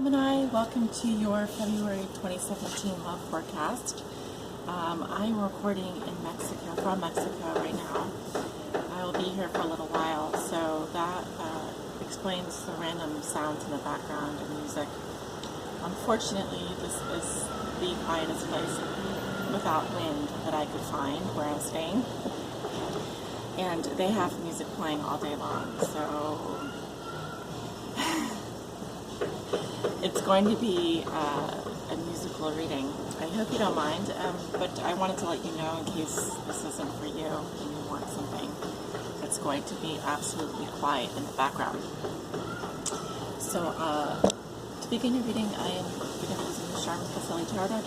Gemini, welcome to your February 2017 love forecast. I'm recording in Mexico, from Mexico right now. I will be here for a little while, so that explains the random sounds in the background and music. Unfortunately, this is the quietest place without wind that I could find where I'm staying. And they have music playing all day long, so it's going to be a musical reading. I hope you don't mind, but I wanted to let you know in case this isn't for you and you want something that's going to be absolutely quiet in the background. So, to begin your reading, I am going to be using the Charm Facility Tarot deck.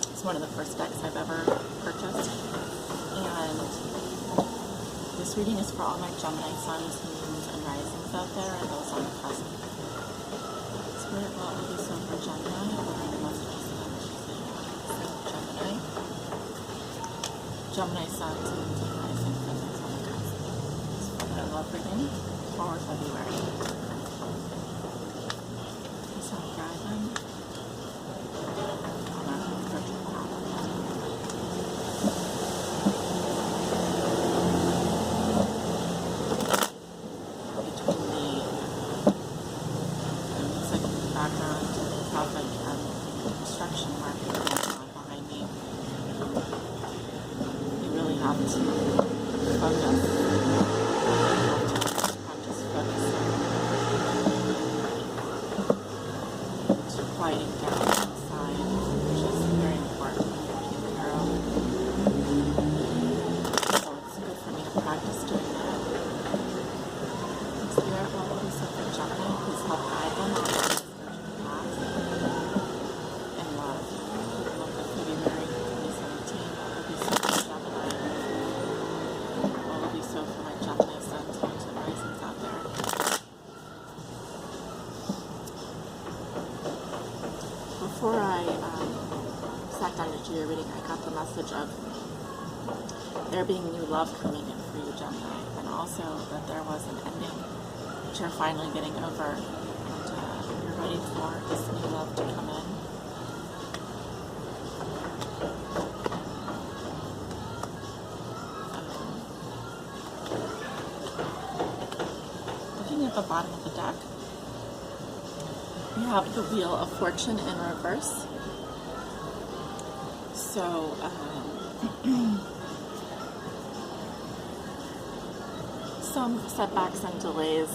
It's one of the first decks I've ever purchased, and this reading is for all my Gemini Suns, Moons, and Risings out there, and those on the cusp. Spirit, what will be so for Gemini? What are the messages and energies that you want to send Gemini? Gemini Suns, Moons, and Risings, and those on the cusp. It's for their love reading for February. So guide them. Construction market behind me. You really have to focus. I'm just focusing. To quieting down inside, which is very important when you're reading the tarot. So it's good for me to practice doing that. Spirit, what will be so for Gemini? Please help guide them on this spiritual path. Before I sat down to do your reading, I got the message of there being new love coming in for you, Gemini, and also that there was an ending that you're finally getting over, and you're ready for this new love to come in. Looking at the bottom of the deck, we have the Wheel of Fortune in reverse. So, some setbacks and delays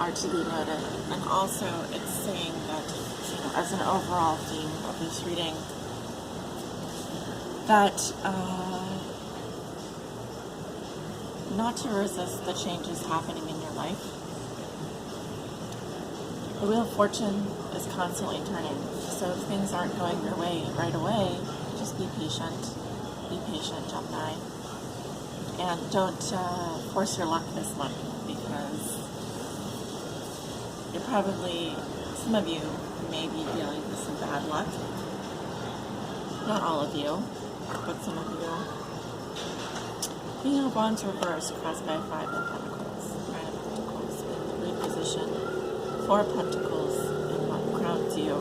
are to be noted. And also, it's saying that, as an overall theme of this reading, that not to resist the changes happening in your life. The Wheel of Fortune is constantly turning, so if things aren't going your way right away, just be patient. Be patient, Gemini. And don't force your luck this month, because you're probably, some of you may be dealing with some bad luck. Not all of you, but some of you. King of Wands reversed, crossed by 5 of Pentacles. 9 of Pentacles in the reposition. 4 Pentacles and what crowns you.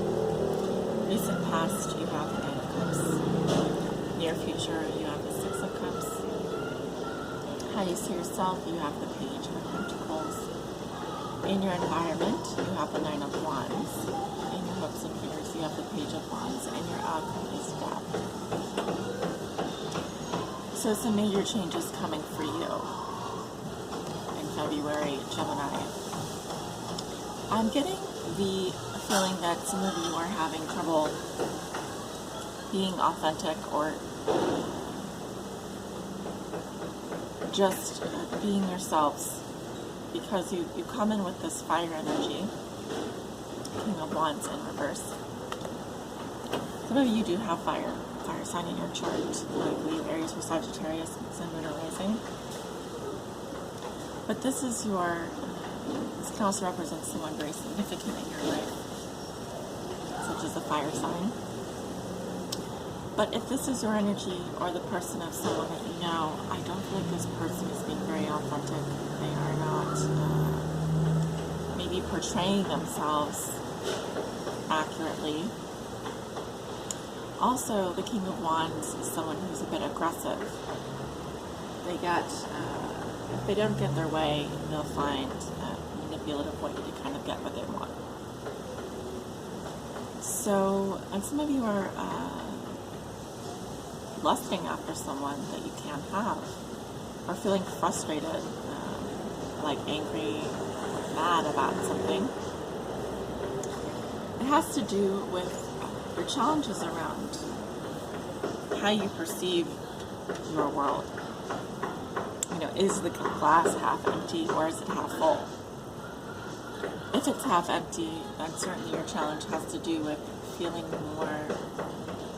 Recent past, you have the 9 of Cups. Near future, you have the 6 of Cups. How you see yourself, you have the Page of Pentacles. In your environment, you have the 9 of Wands. In your hopes and fears, you have the Page of Wands. And your outcome is Death. So some major changes coming for you in February, Gemini. I'm getting the feeling that some of you are having trouble being authentic or just being yourselves, because you come in with this fire energy, King of Wands in reverse. Some of you do have fire sign in your chart, like Leo, Aries, or Sagittarius, Sun, Moon, or Rising. But this is your, this can also represent someone very significant in your life, such as a fire sign. But if this is your energy or the person of someone that you know, I don't feel like this person is being very authentic. They are not maybe be portraying themselves accurately. Also, the King of Wands is someone who's a bit aggressive. They get, if they don't get their way, they'll find a manipulative way to kind of get what they want. So, and some of you are lusting after someone that you can't have, or feeling frustrated, like angry, mad about something. It has to do with your challenges around how you perceive your world. You know, is the glass half empty or is it half full? If it's half empty, then certainly your challenge has to do with feeling more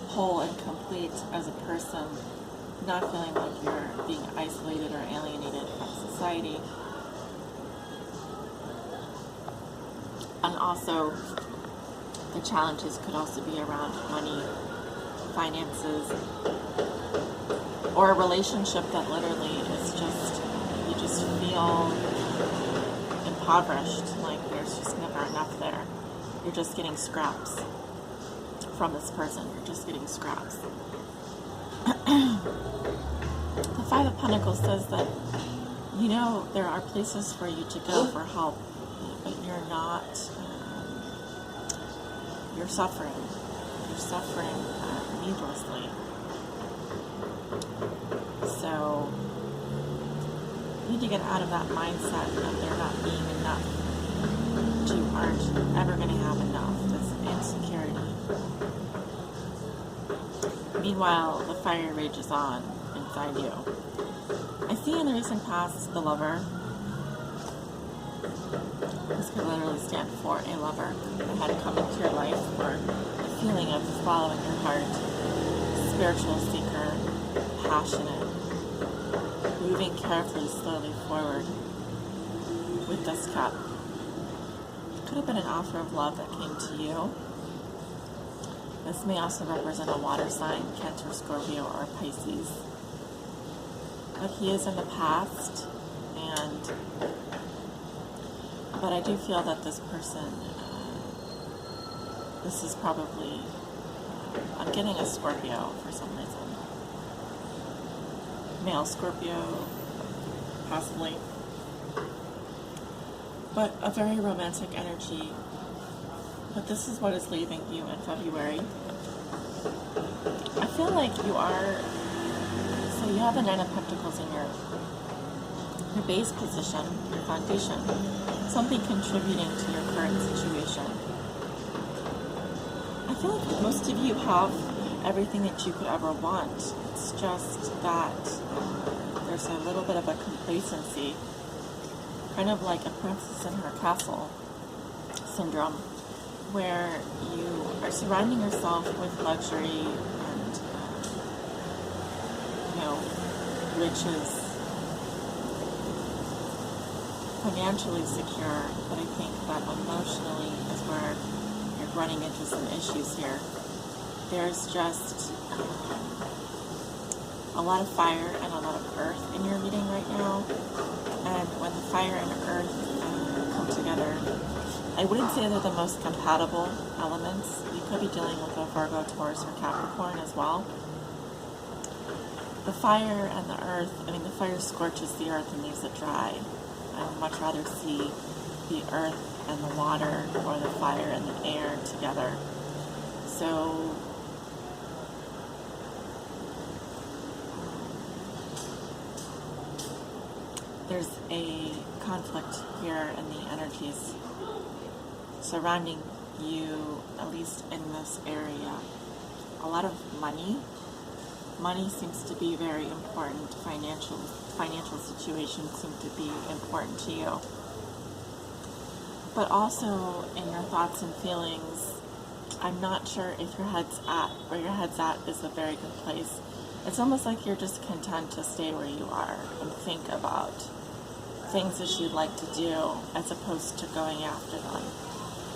whole and complete as a person, not feeling like you're being isolated or alienated from society. And also, the challenges could also be around money, finances, or a relationship that literally is just, you just feel impoverished, like there's just never enough there. You're just getting scraps from this person. You're just getting scraps. The Five of Pentacles says that, you know, there are places for you to go for help, but you're not, you're suffering. You're suffering needlessly. So, you need to get out of that mindset of there not being enough. That you aren't ever going to have enough. That's insecurity. Meanwhile, the fire rages on inside you. I see in the recent past the Lover. This could literally stand for a lover that had come into your life, or a feeling of following your heart, spiritual seeker, passionate, moving carefully, slowly forward with this cup. It could have been an offer of love that came to you. This may also represent a water sign, Cancer, Scorpio, or Pisces. But he is in the past, but I do feel that this person, this is probably, I'm getting a Scorpio for some reason. Male Scorpio, possibly. But a very romantic energy. But this is what is leaving you in February. I feel like you are, so you have the Nine of Pentacles in your base position, your foundation, something contributing to your current situation. I feel like most of you have everything that you could ever want. It's just that there's a little bit of a complacency, kind of like a princess in her castle syndrome, where you are surrounding yourself with luxury and, riches, financially secure, but I think that emotionally is where you're running into some issues here. There's just a lot of fire and a lot of earth in your reading right now, and when the fire and earth come together, I wouldn't say they're the most compatible elements. You could be dealing with a Virgo, Taurus, or Capricorn as well. The fire and the earth, the fire scorches the earth and leaves it dry. I would much rather see the earth and the water, or the fire and the air together. So, there's a conflict here in the energies surrounding you, at least in this area. A lot of money. Money seems to be very important. Financial situations seem to be important to you. But also in your thoughts and feelings, I'm not sure if your head's at, where your head's at is a very good place. It's almost like you're just content to stay where you are and think about things that you'd like to do as opposed to going after them.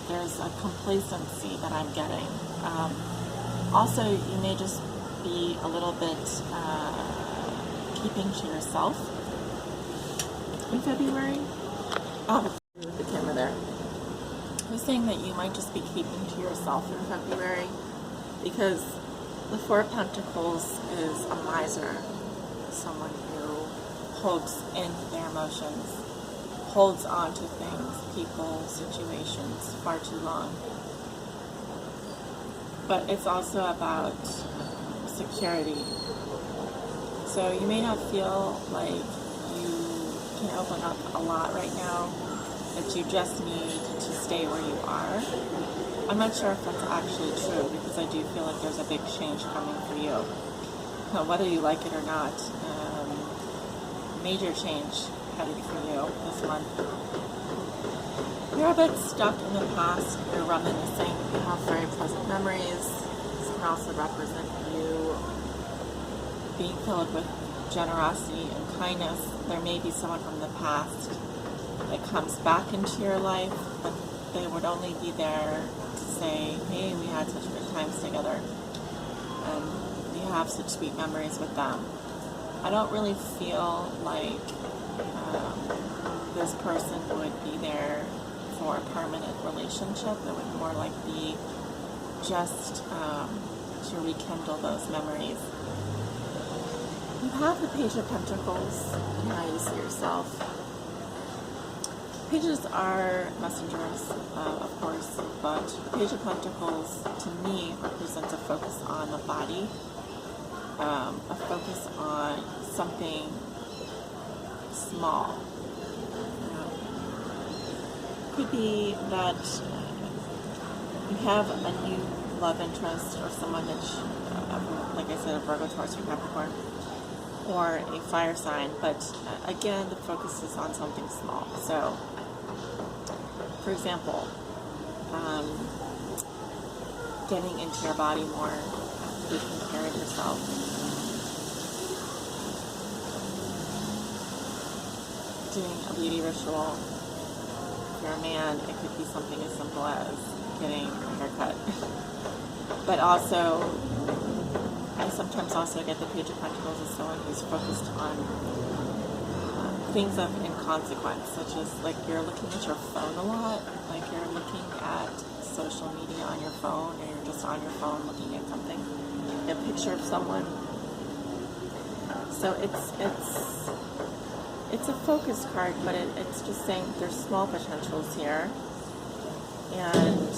There's a complacency that I'm getting. Also, you may just be a little bit keeping to yourself in February. Oh, the camera there. was saying that you might just be keeping to yourself in February because the Four of Pentacles is a miser, someone who holds in their emotions, holds on to things, people, situations far too long. But it's also about security. So you may not feel like you can open up a lot right now, that you just need to stay where you are. I'm not sure if that's actually true because I do feel like there's a big change coming for you. Whether you like it or not, major change headed for you this month. You're a bit stuck in the past, you're reminiscing, you have very pleasant memories. This can also represent you being filled with generosity and kindness. There may be someone from the past that comes back into your life, but they would only be there to say, hey, we had such good times together, and you have such sweet memories with them. I don't really feel like this person would be there for a permanent relationship. It would more like be just to rekindle those memories. You have the Page of Pentacles and how you see yourself. Pages are messengers, of course, but Page of Pentacles to me represents a focus on the body, a focus on something small. Could be that you have a new love interest or someone that, like I said, a Virgo, Taurus, or Capricorn, or a fire sign, but again, the focus is on something small. So, for example, getting into your body more, taking care of yourself. Doing a beauty ritual. If you're a man, it could be something as simple as getting a haircut. But also, I sometimes also get the Page of Pentacles as someone who's focused on things of inconsequence, such as like you're looking at your phone a lot, like you're looking at social media on your phone, or you're just on your phone looking at something, a picture of someone. So it's a focus card, but it's just saying there's small potentials here, and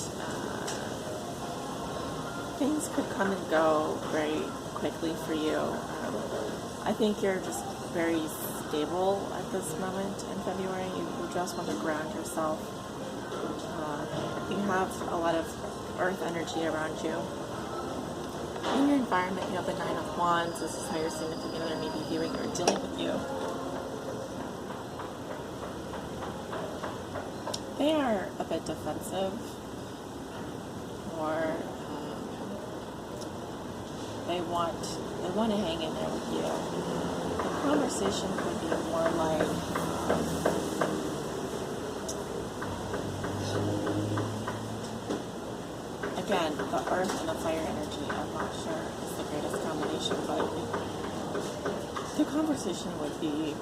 things could come and go very quickly for you. I think you're just very stable at this moment in February. You just want to ground yourself. You have a lot of earth energy around you. In your environment, you have the Nine of Wands. This is how your significant other may be viewing or dealing with you. They are a bit defensive, or they want to hang in there with you. The conversation could be more like again, the earth and the fire energy, I'm not sure is the greatest combination, but the conversation would be,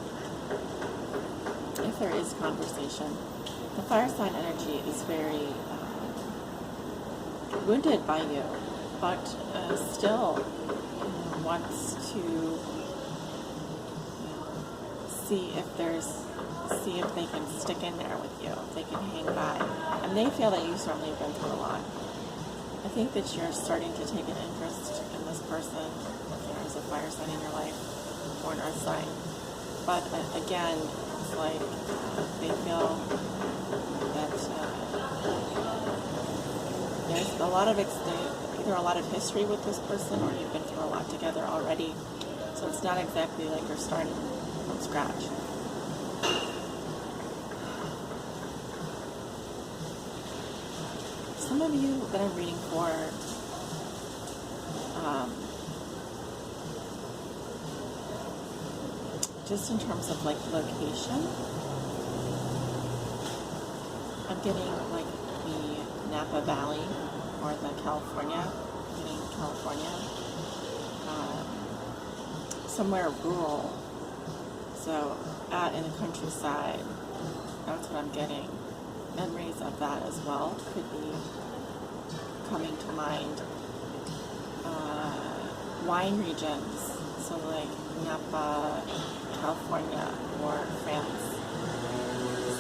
if there is conversation, the fire sign energy is very wounded by you, but still wants to see if they can stick in there with you, if they can hang by. And they feel that you certainly have been through a lot. I think that you're starting to take an interest in this person, if there is a fire sign in your life, or an earth sign. But again, it's like they feel that there's a lot of either a lot of history with this person, or you've been through a lot together already. So it's not exactly like you're starting from scratch. Some of you that I'm reading for, just in terms of like location, I'm getting like the Napa Valley or the California, somewhere rural, so out in the countryside. That's what I'm getting. memories of that as well could be coming to mind. Wine regions, so like Napa, California, or France.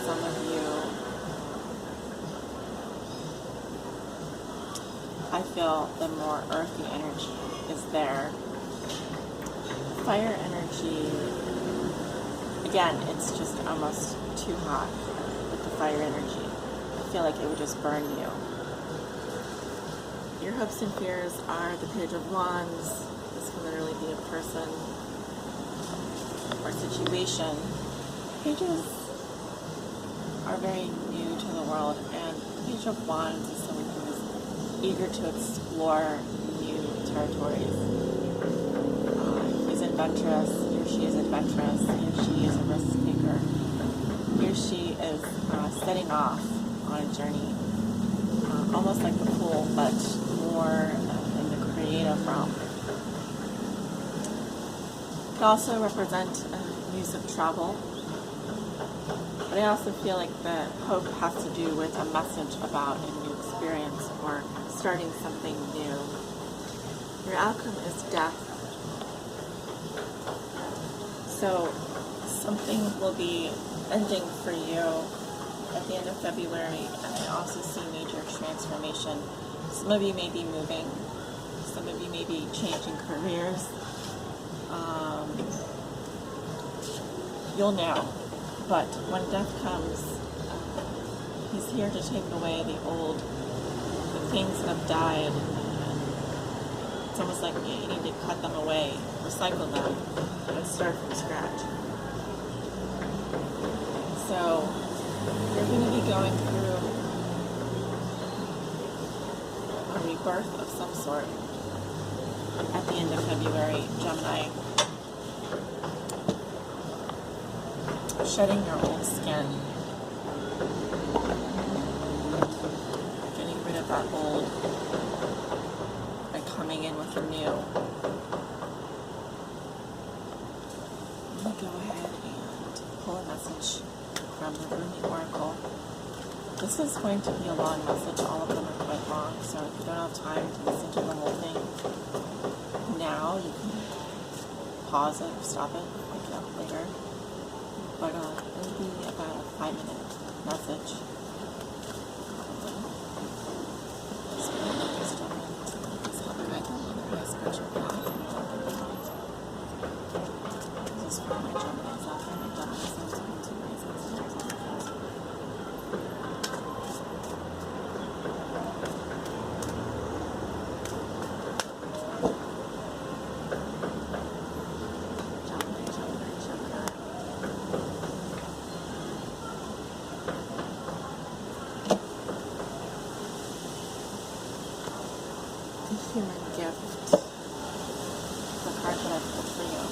Some of you, I feel the more earthy energy is there. Fire energy, again, it's just almost too hot with the fire energy. I feel like it would just burn you. Your hopes and fears are the Page of Wands. This can literally be a person or situation. Pages are very new to the world, and the Page of Wands is someone who is eager to explore new territories. He's adventurous, he or she is adventurous, he or she is a risk taker. He or she is setting off on a journey, almost like the Fool, but more in the creative realm. It can also represent news of travel, but I also feel like the hope has to do with a message about a new experience or starting something new. Your outcome is death. So something will be ending for you at the end of February, and I also see major transformation. Some of you may be moving, some of you may be changing careers. You'll know, but when death comes, he's here to take away the old, the things that have died. It's almost like you need to cut them away, recycle them, and start from scratch. So you're going to be going through a rebirth of some sort at the end of February, Gemini. Shedding your old skin. Getting rid of that old and coming in with the new. I'm going to go ahead and pull a message from the Rumi Oracle. This is going to be a long message. All of them are quite long, so if you don't have time to listen to the whole thing now, you can pause it or stop it, pick it up later. But it'll be about a 5-minute message. This is for my Geminis out there, my Gemini Suns, Moon, Rising, Stars, and Stars. Human gift. The card that I pulled for you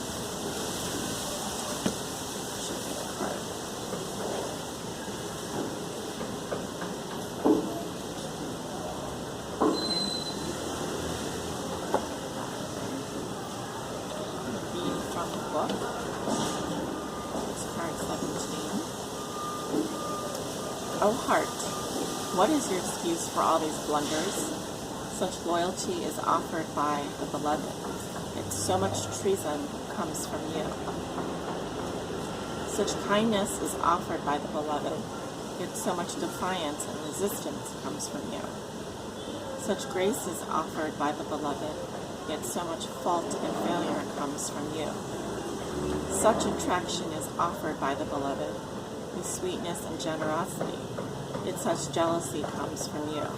should be the card. Okay. Read from the book. It's card 17. Oh heart, what is your excuse for all these blunders? Such loyalty is offered by the beloved, yet so much treason comes from you. Such kindness is offered by the beloved, yet so much defiance and resistance comes from you. Such grace is offered by the beloved, yet so much fault and failure comes from you. Such attraction is offered by the beloved, with sweetness and generosity, yet such jealousy comes from you.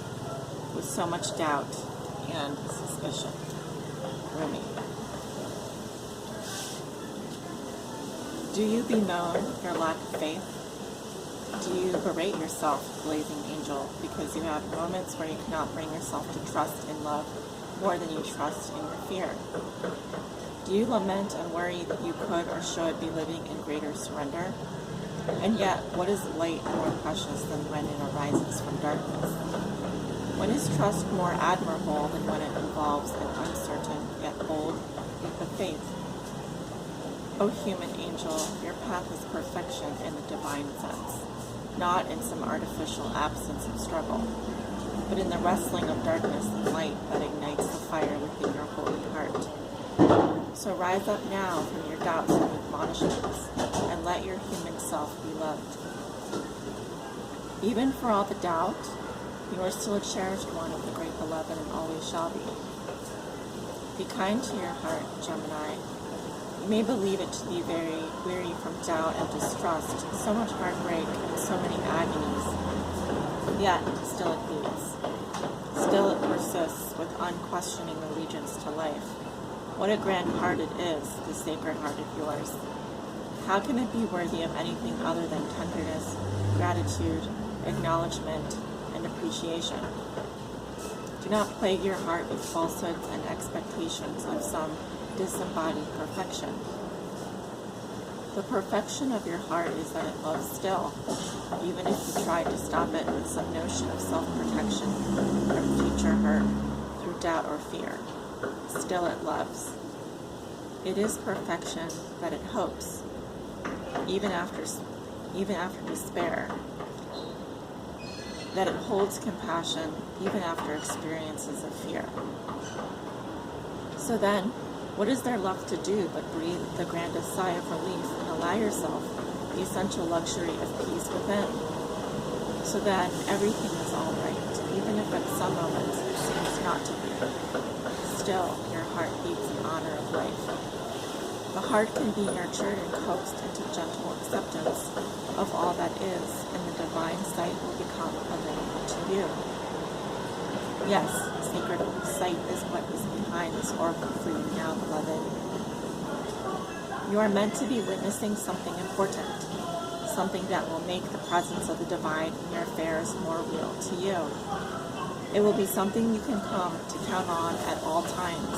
With so much doubt and suspicion. Rumi. Do you bemoan your lack of faith? Do you berate yourself, blazing angel, because you have moments where you cannot bring yourself to trust in love more than you trust in your fear? Do you lament and worry that you could or should be living in greater surrender? And yet, what is light more precious than when it arises from darkness? When is trust more admirable than when it involves an uncertain yet bold leap of faith? O human angel, your path is perfection in the divine sense. not in some artificial absence of struggle, but in the wrestling of darkness and light that ignites the fire within your holy heart. So rise up now from your doubts and admonishments, and let your human self be loved. Even for all the doubt, you are still a cherished one of the great beloved and always shall be. Be kind to your heart, Gemini. You may believe it to be very weary from doubt and distrust, so much heartbreak and so many agonies. Yet, still it beats. Still it persists with unquestioning allegiance to life. What a grand heart it is, the sacred heart of yours. How can it be worthy of anything other than tenderness, gratitude, acknowledgement, and appreciation? Do not plague your heart with falsehoods and expectations of some disembodied perfection. The perfection of your heart is that it loves still, even if you try to stop it with some notion of self-protection from future hurt through doubt or fear. Still it loves. It is perfection that it hopes, even after despair, that it holds compassion even after experiences of fear. So then, what is there left to do but breathe the grandest sigh of relief and allow yourself the essential luxury of peace within? So then everything is all right, even if at some moments it seems not to be. Still, your heart beats in honor of life. The heart can be nurtured and coaxed into gentle acceptance of all that is, and the divine sight will become available to you. Yes, sacred sight is what is behind this oracle for you now, beloved. You are meant to be witnessing something important, something that will make the presence of the divine in your affairs more real to you. It will be something you can come to count on at all times,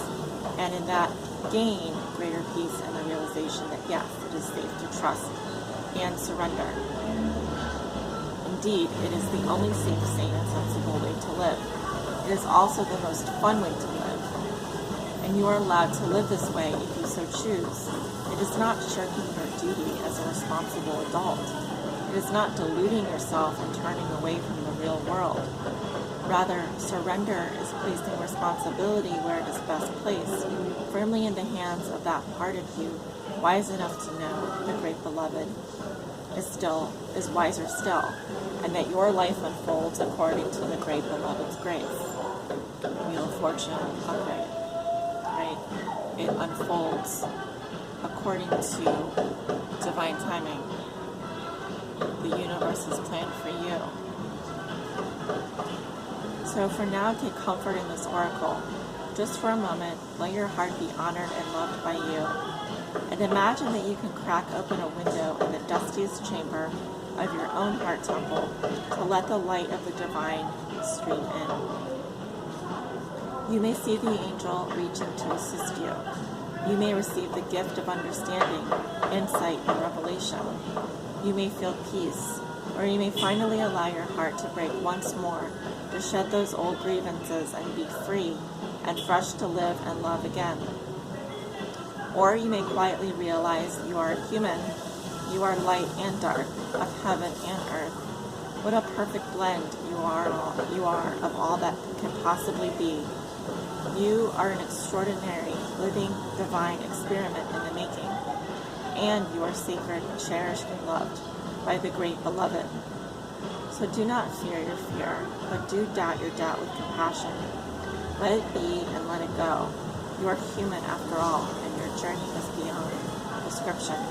and in that gain greater peace and the realization that yes, it is safe to trust and surrender. Indeed, it is the only safe, sane, and sensible way to live. It is also the most fun way to live, and you are allowed to live this way if you so choose. It is not shirking your duty as a responsible adult. It is not deluding yourself and turning away from the real world. Rather, surrender is placing responsibility where it is best placed, firmly in the hands of that part of you wise enough to know the great beloved is wiser still, and that your life unfolds according to the great beloved's grace. Wheel of Fortune, upright, right? It unfolds according to divine timing, the universe's plan for you. So for now, take comfort in this oracle. Just for a moment, let your heart be honored and loved by you. And imagine that you can crack open a window in the dustiest chamber of your own heart temple to let the light of the divine stream in. You may see the angel reaching to assist you. You may receive the gift of understanding, insight, and revelation. You may feel peace, or you may finally allow your heart to break once more, to shed those old grievances and be free and fresh to live and love again. Or you may quietly realize you are human, you are light and dark, of heaven and earth. What a perfect blend you are of all that can possibly be. You are an extraordinary, living, divine experiment in the making, and you are sacred, cherished, and loved by the great beloved. So do not fear your fear, but do doubt your doubt with compassion. Let it be and let it go. You are human after all, and your journey is beyond description.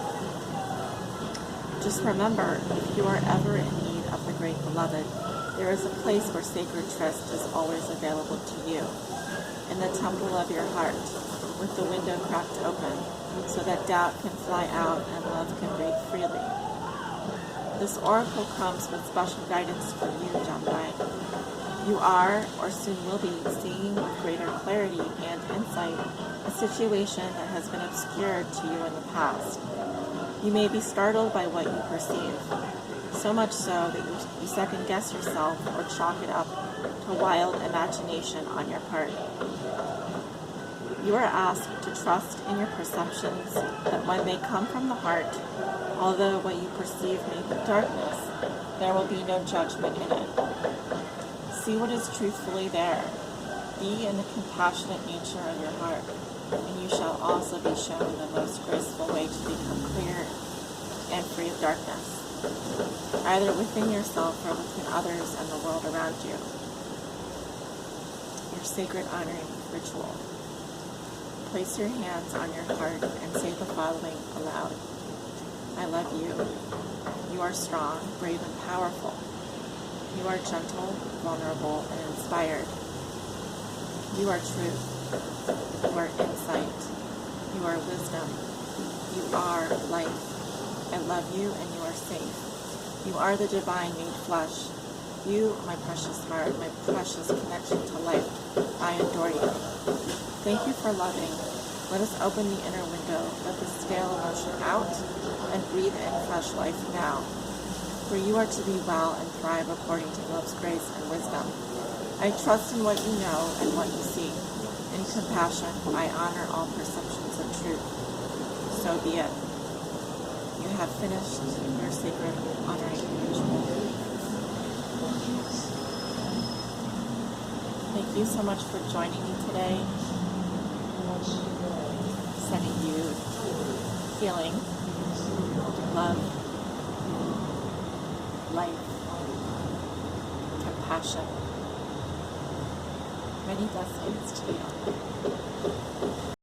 Just remember, if you are ever in need of the great beloved, there is a place where sacred tryst is always available to you, in the temple of your heart, with the window cracked open, so that doubt can fly out and love can breathe freely. This oracle comes with special guidance for you, Gemini. You are, or soon will be, seeing with greater clarity and insight a situation that has been obscured to you in the past. You may be startled by what you perceive, so much so that you second-guess yourself or chalk it up to wild imagination on your part. You are asked to trust in your perceptions, that when they come from the heart, although what you perceive may be darkness, There will be no judgment in it. See what is truthfully there. Be in the compassionate nature of your heart, and you shall also be shown the most graceful way to become clear and free of darkness, either within yourself or within others and the world around you. Your sacred honoring ritual. Place your hands on your heart and say the following aloud. I love you. You are strong, brave, and powerful. You are gentle, vulnerable, and inspired. You are truth. You are insight. You are wisdom. You are life. I love you and you are safe. You are the divine made flesh. You, my precious heart, my precious connection to life. I adore you. Thank you for loving. Let us open the inner window, let the stale emotion out, and breathe in fresh life now. For you are to be well and thrive according to love's grace and wisdom. I trust in what you know and what you see. In compassion, I honor all perceptions of truth. So be it. You have finished your sacred honoring ritual. Thank you so much for joining me today. Sending you healing, love, life, compassion. Many blessings to you.